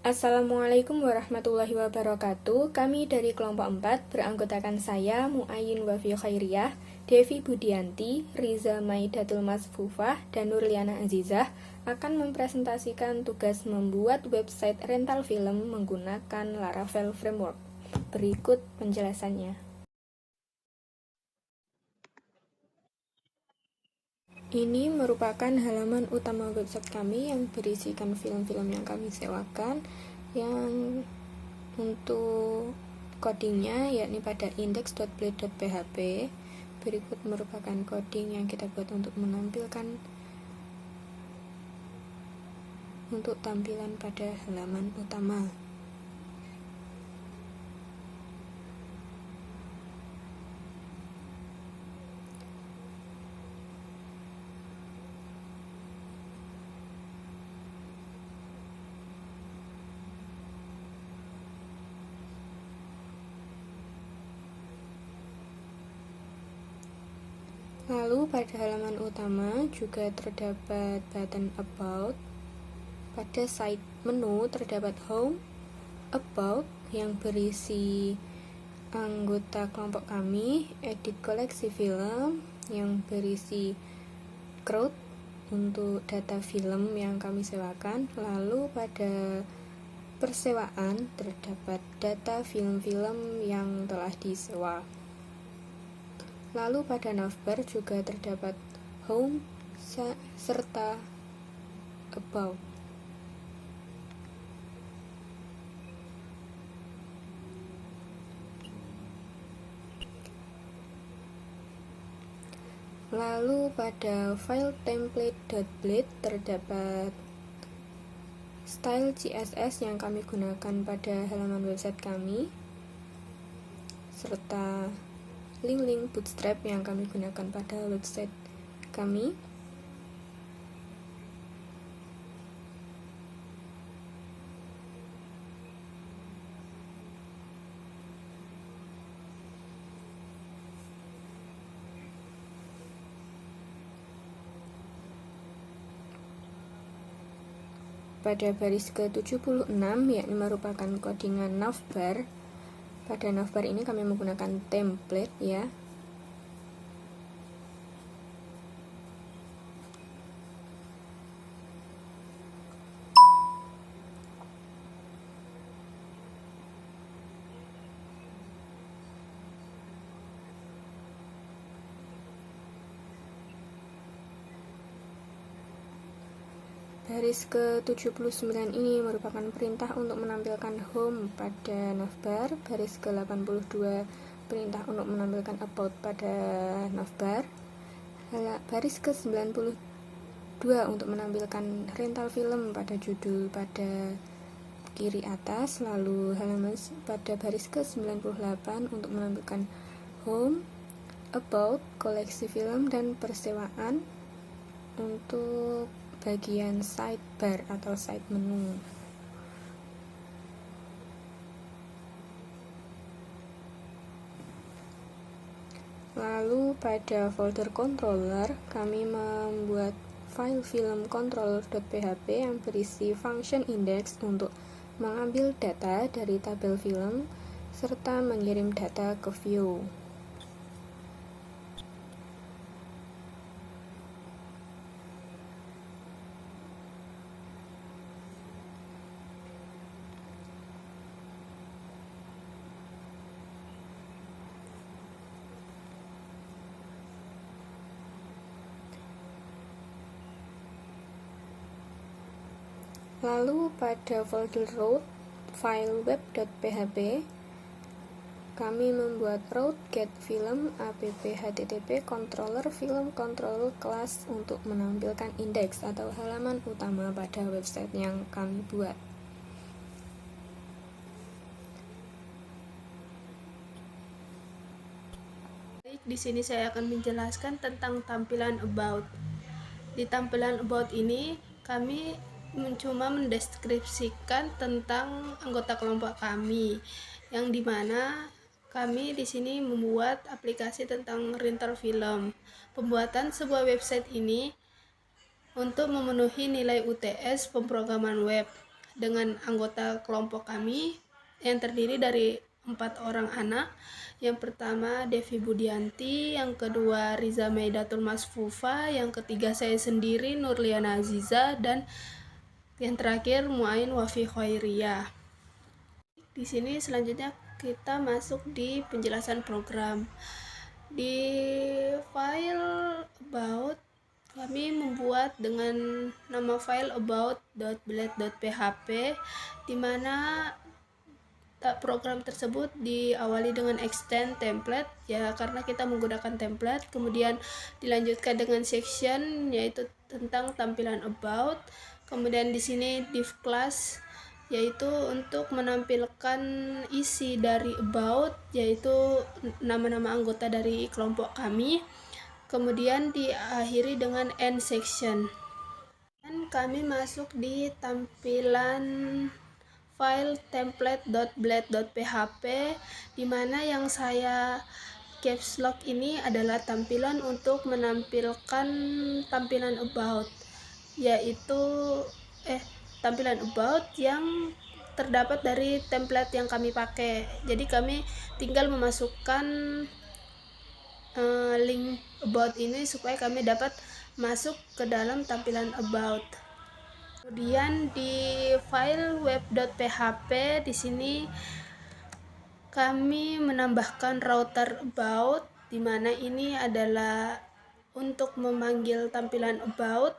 Assalamualaikum warahmatullahi wabarakatuh. Kami dari kelompok 4 beranggotakan saya, Mu'ayyin Wafi Khairiyah, Devi Budianti, Riza Maidatul Masfufah, dan Nurliana Azizah akan mempresentasikan tugas membuat website rental film menggunakan Laravel Framework. Berikut penjelasannya. Ini merupakan halaman utama website kami yang berisikan film-film yang kami sewakan, yang untuk codingnya yakni pada index.blade.php. Berikut merupakan coding yang kita buat untuk menampilkan untuk tampilan pada halaman utama. Lalu pada halaman utama juga terdapat button About. Pada side menu terdapat Home, About yang berisi anggota kelompok kami, Edit koleksi film yang berisi crowd untuk data film yang kami sewakan. Lalu pada persewaan terdapat data film-film yang telah disewa. Lalu pada navbar juga terdapat Home serta About. Lalu pada file template.blade terdapat style CSS yang kami gunakan pada halaman website kami, serta link-link bootstrap yang kami gunakan pada website kami. Pada baris ke-76 yakni merupakan codingan navbar. Pada navbar ini kami menggunakan template ya. Baris ke-79 ini merupakan perintah untuk menampilkan home pada navbar. Baris ke-82 perintah untuk menampilkan about pada navbar. Baris ke-92 untuk menampilkan rental film pada judul pada kiri atas. Lalu halaman pada baris ke-98 untuk menampilkan home, about, koleksi film, dan persewaan untuk bagian sidebar atau side menu. Lalu pada folder controller kami membuat file film controller.php yang berisi function index untuk mengambil data dari tabel film serta mengirim data ke view. Lalu pada folder root file web.php kami membuat root get film app http controller film control class untuk menampilkan indeks atau halaman utama pada website yang kami buat. Di sini saya akan menjelaskan tentang tampilan about. Di tampilan about ini kami cuma mendeskripsikan tentang anggota kelompok kami, yang dimana kami di sini membuat aplikasi tentang rental film. Pembuatan sebuah website ini untuk memenuhi nilai UTS pemrograman web. dengan anggota kelompok kami yang terdiri dari 4 orang anak. Yang pertama Devi Budianti, yang kedua Riza Maidatul Masfufa, yang ketiga saya sendiri Nurliana Aziza, dan yang terakhir Muain Wafi Khairiyah. Di sini selanjutnya kita masuk di penjelasan program. Di file about kami membuat dengan nama file about.blade.php, di mana program tersebut diawali dengan extend template ya, karena kita menggunakan template. Kemudian dilanjutkan dengan section, yaitu tentang tampilan about. Kemudian di sini div class, yaitu untuk menampilkan isi dari about, yaitu nama-nama anggota dari kelompok kami. Kemudian diakhiri dengan end section. Dan kami masuk di tampilan file template.blade.php, di mana yang saya caps lock ini adalah tampilan untuk menampilkan tampilan about, yaitu tampilan about yang terdapat dari template yang kami pakai. Jadi kami tinggal memasukkan link about ini supaya kami dapat masuk ke dalam tampilan about. Kemudian di file web.php, di sini kami menambahkan router about, di mana ini adalah untuk memanggil tampilan about.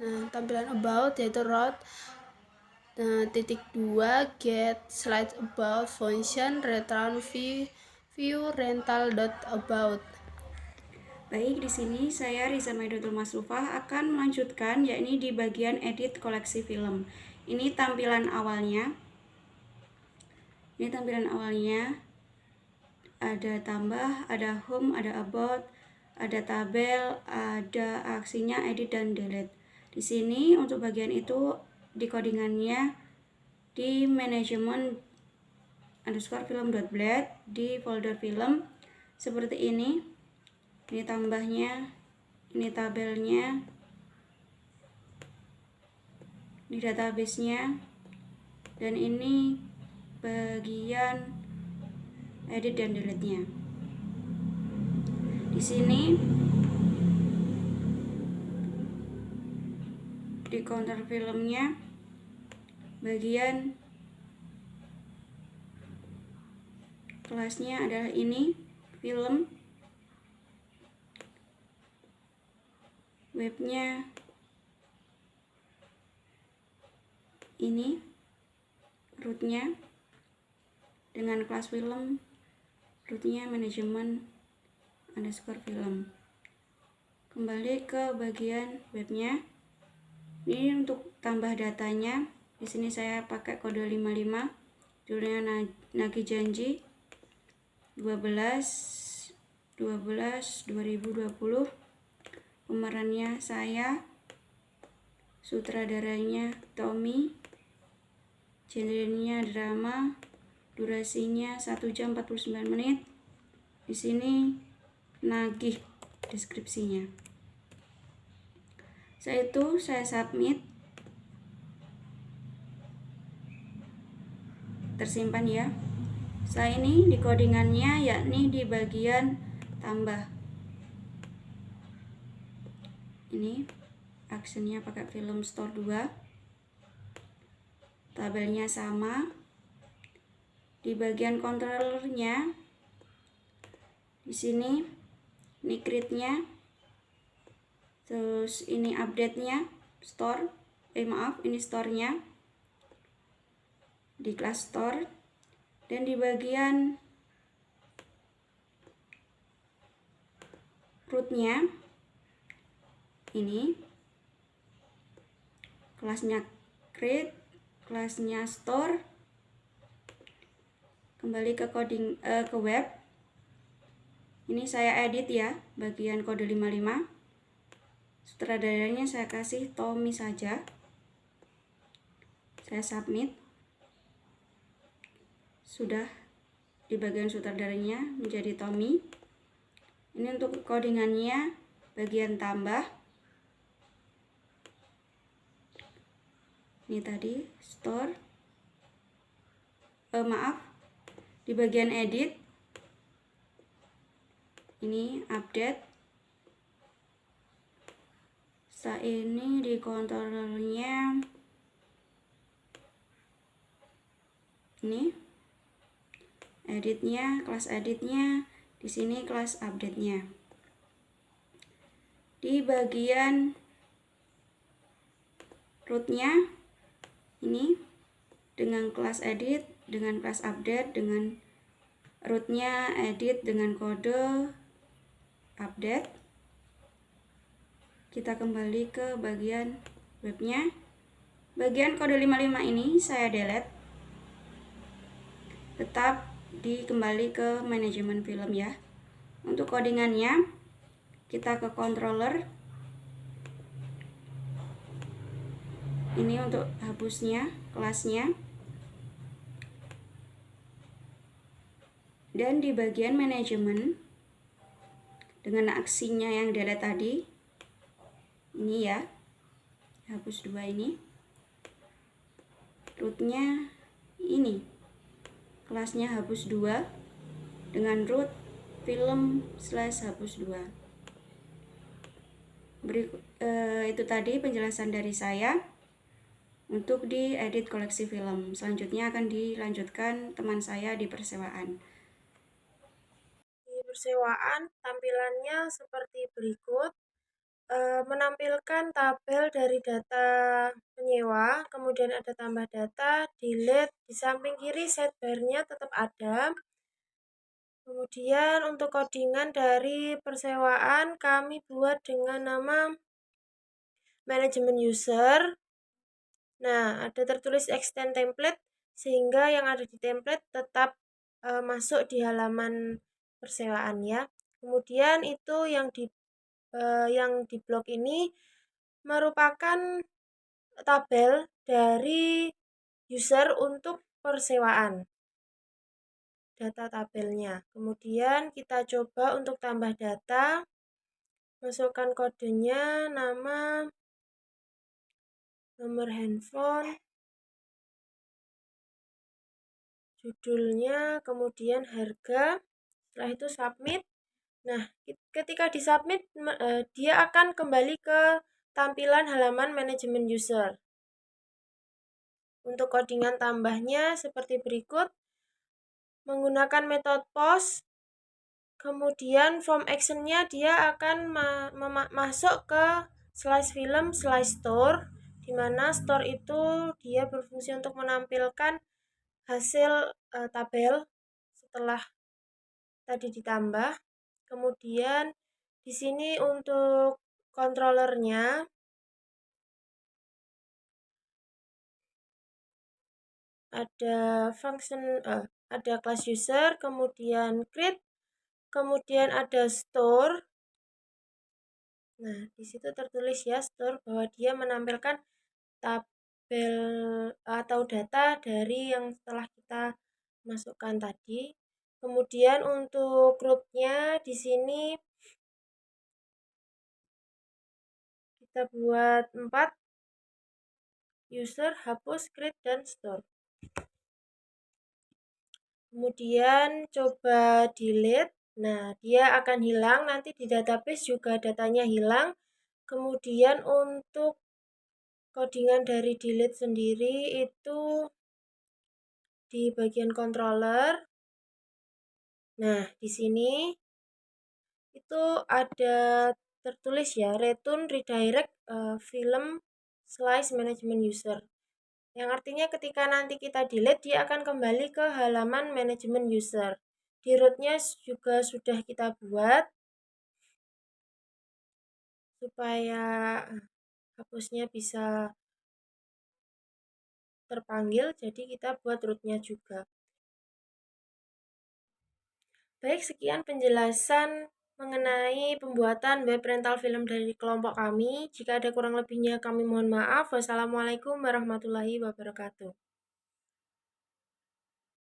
Nah, tampilan about yaitu route .2 get slide about function return view rental.about. Baik, di sini saya Riza Maidatul Masrufah akan melanjutkan, yakni di bagian edit koleksi film. Ini tampilan awalnya. Ada tambah, ada home, ada about, ada tabel, ada aksinya edit dan delete. Di sini untuk bagian itu di codingannya di manajemen _film.blade di folder film seperti ini. Ini tambahnya, ini tabelnya, ini database-nya, dan ini bagian edit dan delete-nya. Di sini di counter filmnya bagian kelasnya adalah ini film, webnya ini, rootnya dengan kelas film, rootnya manajemen _film. Kembali ke bagian webnya. Ini untuk tambah datanya. Di sini saya pakai kode 55, judulnya nagih janji 12/12/2020. Pemerannya saya, sutradaranya Tommy, genrenya drama, durasinya 1 jam 49 menit. Di sini nagih deskripsinya. Saya submit, tersimpan ya. Saya ini di codingannya yakni di bagian tambah. Ini actionnya pakai film store 2, tabelnya sama. Di bagian controllernya di sini ini create-nya, terus ini update-nya store, ini store-nya di kelas store, dan di bagian root-nya ini kelasnya create, kelasnya store. Kembali ke coding ke web. Ini saya edit ya, bagian kode 55. Sutradaranya saya kasih Tommy saja. Saya submit. Sudah di bagian sutradaranya menjadi Tommy. Ini untuk codingannya bagian tambah. Ini tadi store, maaf, di bagian edit ini update. Setelah ini di kontrolnya ini editnya, kelas editnya, di sini kelas update-nya. Di bagian rootnya ini dengan kelas edit, dengan kelas update, dengan rootnya edit dengan kode update. Kita kembali ke bagian webnya. Bagian kode 55 ini saya delete. Tetap kembali ke manajemen film ya. Untuk codingannya kita ke controller. Ini untuk hapusnya, kelasnya. Dan di bagian manajemen dengan aksinya yang delete tadi, ini ya, hapus 2 ini. Rootnya ini, kelasnya hapus 2 dengan root film/hapus 2. Itu tadi penjelasan dari saya untuk di edit koleksi film. Selanjutnya akan dilanjutkan teman saya di persewaan. Di persewaan tampilannya seperti berikut. Menampilkan tabel dari data penyewa, kemudian ada tambah data, delete, di samping kiri sidebar-nya tetap ada. Kemudian untuk codingan dari persewaan kami buat dengan nama manajemen user. Nah, ada tertulis extend template sehingga yang ada di template tetap masuk di halaman persewaan ya. Kemudian itu yang di blok ini merupakan tabel dari user untuk persewaan, data tabelnya. Kemudian kita coba untuk tambah data, masukkan kodenya, nama, nomor handphone, judulnya, kemudian harga. Setelah itu submit. Nah, ketika disubmit, dia akan kembali ke tampilan halaman manajemen user. Untuk codingan tambahnya seperti berikut. Menggunakan metode post, kemudian from action-nya dia akan masuk ke slice film, slice store, di mana store itu dia berfungsi untuk menampilkan hasil tabel setelah tadi ditambah. Kemudian di sini untuk controllernya ada function, ada class user, kemudian create, kemudian ada store. Nah, di situ tertulis ya store bahwa dia menampilkan tabel atau data dari yang telah kita masukkan tadi. Kemudian untuk rootnya di sini kita buat 4, user, hapus, create, dan store. Kemudian coba delete. Nah, dia akan hilang, nanti di database juga datanya hilang. Kemudian untuk codingan dari delete sendiri itu di bagian controller. Nah, di sini itu ada tertulis ya, return redirect film slice management user. Yang artinya ketika nanti kita delete, dia akan kembali ke halaman manajemen user. Di rootnya juga sudah kita buat supaya hapusnya bisa terpanggil, jadi kita buat rootnya juga. Baik, sekian penjelasan mengenai pembuatan web rental film dari kelompok kami. Jika ada kurang lebihnya kami mohon maaf. Wassalamualaikum warahmatullahi wabarakatuh.